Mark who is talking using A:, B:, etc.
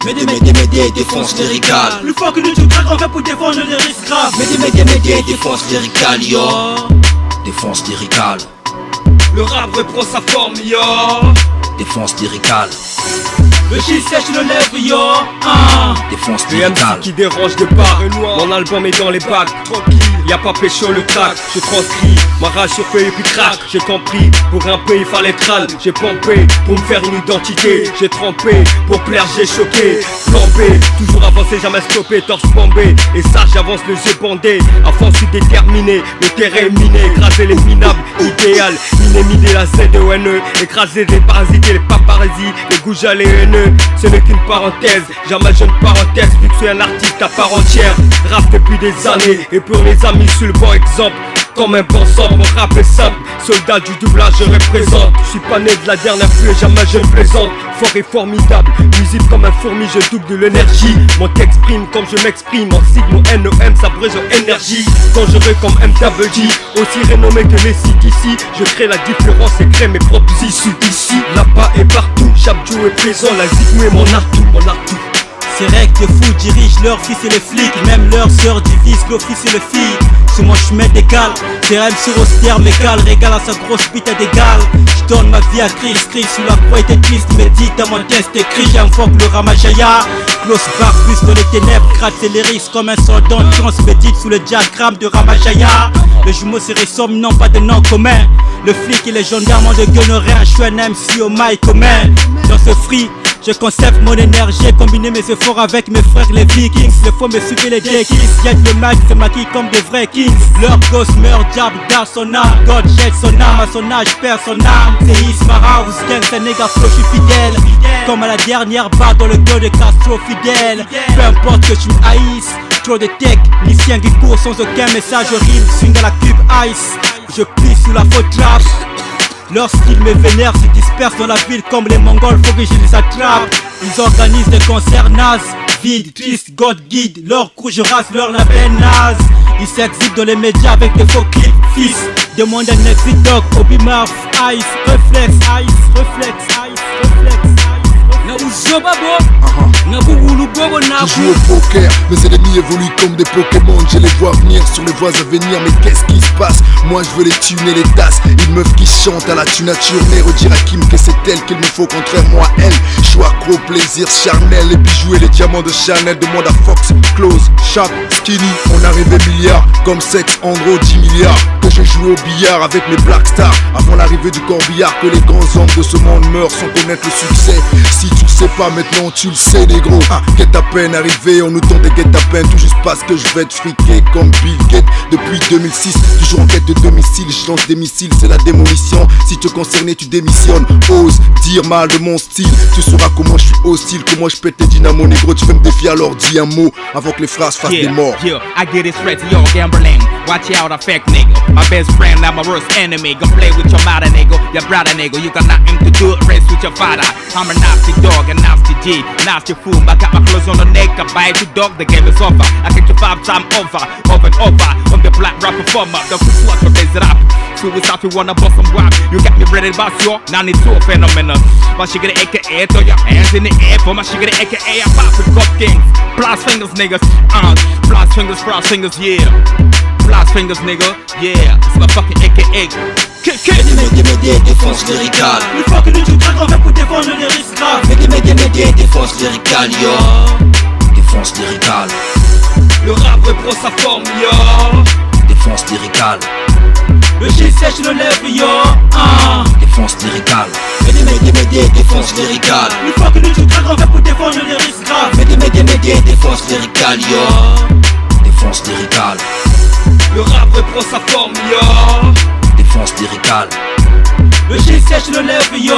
A: Médé, défense lyricale.
B: Plus fort que nous, tu craques en fait pour défendre les risques graves.
A: Médé, défense lyricale, yo. Défense lyricale.
B: Le rap reprend sa forme, yo.
A: Défense lyricale.
B: Le shit sèche le lèvre, yo.
A: Défense
C: Le
A: lyricale.
C: MC qui dérange de part. Mon album est dans les bacs. Y'a pas pécho le track, je transcris ma rage sur feuille et puis crack. J'ai compris, pour grimper il fallait crâne. J'ai pompé pour me faire une identité. J'ai trempé, pour plaire j'ai choqué. Flambé, toujours avancé, jamais stoppé, torse bombé. Et ça j'avance les yeux bandés. À fond je suis déterminé, le terrain est miné. Écraser les minables, idéal. Miné la Z-E-N-E. Écraser les parasites et les paparazzis. Les goujats, les haineux, ce n'est qu'une parenthèse. Jamais je ne parenthèse, vu que je suis un artiste à part entière. Rap depuis des années, et pour mes amis sur le bon exemple, comme un bon sang, mon rap est simple. Soldat du doublage, je représente. Je suis pas né de la dernière pluie, jamais je ne plaisante. Fort et formidable, musique comme un fourmi, je double de l'énergie. Mon texte prime comme je m'exprime. En signe, mon NOM, ça brûle en énergie. Dangereux comme MWG, aussi renommé que les sites ici. Je crée la différence et crée mes propres issues ici. Là-bas et partout, Chabdou est présent. La zigou est mon artout, mon artout.
B: C'est règles de fous dirigent leurs fils et les flics. Même leurs sœurs divisent l'office et le filles. Sur mon chemin d'égal, CRM sur austère m'égale. Régale à sa grosse bite à d'égal. J'donne ma vie à Chris, sous la croix était triste. Médite à mon test écrit, j'invoque le Ramajaya. Close bar plus dans les ténèbres, gratte ses lyrics comme un soldat en trance. Médite sous le diagramme de Ramajaya. Le jumeau serait somme, non pas de nom commun. Le flic et les gendarmes ont de gueuleries. Je suis un MC au mail commun. Dans ce free, je conserve mon énergie, combiner mes efforts avec mes frères les vikings. Le faut me suivre les Jackies, y'a le mag, se maquille comme des vrais kings. Leur gosse meurt, diable garde son âme. God jette son âme, à son âge perd son âme. C'est Ismara, ou gang, c'est néga flow, je suis fidèle. Comme à la dernière barre dans le dos de Castro fidèle. Peu importe que tu haïsses, trop de tech, lycéen qui court sans aucun message rime. Swing à la cube ice, je plie sous la faute trap. Lorsqu'ils me vénèrent, se dispersent dans la ville comme les Mongols, faut que je les attrape. Ils organisent des concerts nazes, vides, tristes, God guide. Leur crew, je rase leur label naze. Ils s'exhitent dans les médias avec des faux clips, fils. Demande un exit dog, Obi Marf, Ice, Reflex, Ice, Reflex, Ice, Reflex, Ice.
A: Qui joue au poker, mes ennemis évoluent comme des Pokémon. Je les vois venir sur les voies à venir, mais qu'est-ce qui se passe? Moi je veux les thunes et les tasses. Une meuf qui chante à la tunature, mais redire à Kim que c'est elle qu'il me faut, contrairement à elle. Je suis accro, plaisir charnel, et puis jouer les diamants de Chanel. Demande à Fox, Close, Shaq, Skinny. On arrivait milliards, comme Sex, Andro, 10 milliards. Que je joue au billard avec mes Black Stars. Avant l'arrivée du corbillard, que les grands hommes de ce monde meurent sans connaître le succès. Si tu le sais pas maintenant, tu le sais, négro. Guet à peine arrivé, on nous tend des guet à peine. Tout juste parce que je vais te friquer comme Bill Gates. Depuis 2006, toujours en quête de domicile. Je lance des missiles, c'est la démolition. Si te concerné, tu démissionnes. Ose dire mal de mon style. Tu sauras comment je suis hostile, comment je pète tes dynamos, négro. Tu veux me défier, alors dis un mot avant que les phrases fassent des morts.
D: I get it straight to your gambling. Watch out, a fake nigga. My best friend, I'm my worst enemy. Gonna play with your mother, nigga. Your brother, nigga. You got nothing to do, race with your father. I'm a nasty dog, a nasty G, nasty fool. I got my clothes on the neck, I bite the dog, the game is over. I get you 5 times over and over. I'm the black rapper performer, the cool swat for this rap. Suicide, you wanna bust some rap. You got me ready to bust your 92 phenomenal. My sugar AKA, throw your hands in the air for my sugar AKA. I pop with cup kings. Blast fingers, niggas. Blast fingers, yeah. Blast fingers, nigga, yeah. It's my fucking AKA.
A: Médé, défense lyricale.
B: Plus fort que nous, tu craques en fait pour défendre les risques graves.
A: Médé, défense lyricale, yo. Défense lyricale.
C: Le rap reprend sa forme, yo.
A: Défense lyricale.
B: Le shit sèche le lèvre, yo.
A: Défense lyricale. Médé, défense lyricale.
B: Plus fort que nous, tu craques en fait pour défendre les risques graves.
A: Médé, défense lyricale, yo. Défense lyricale.
C: Le rap reprend sa forme, yo.
A: Défense lyricale.
B: Le shit sèche le lèvre, yo.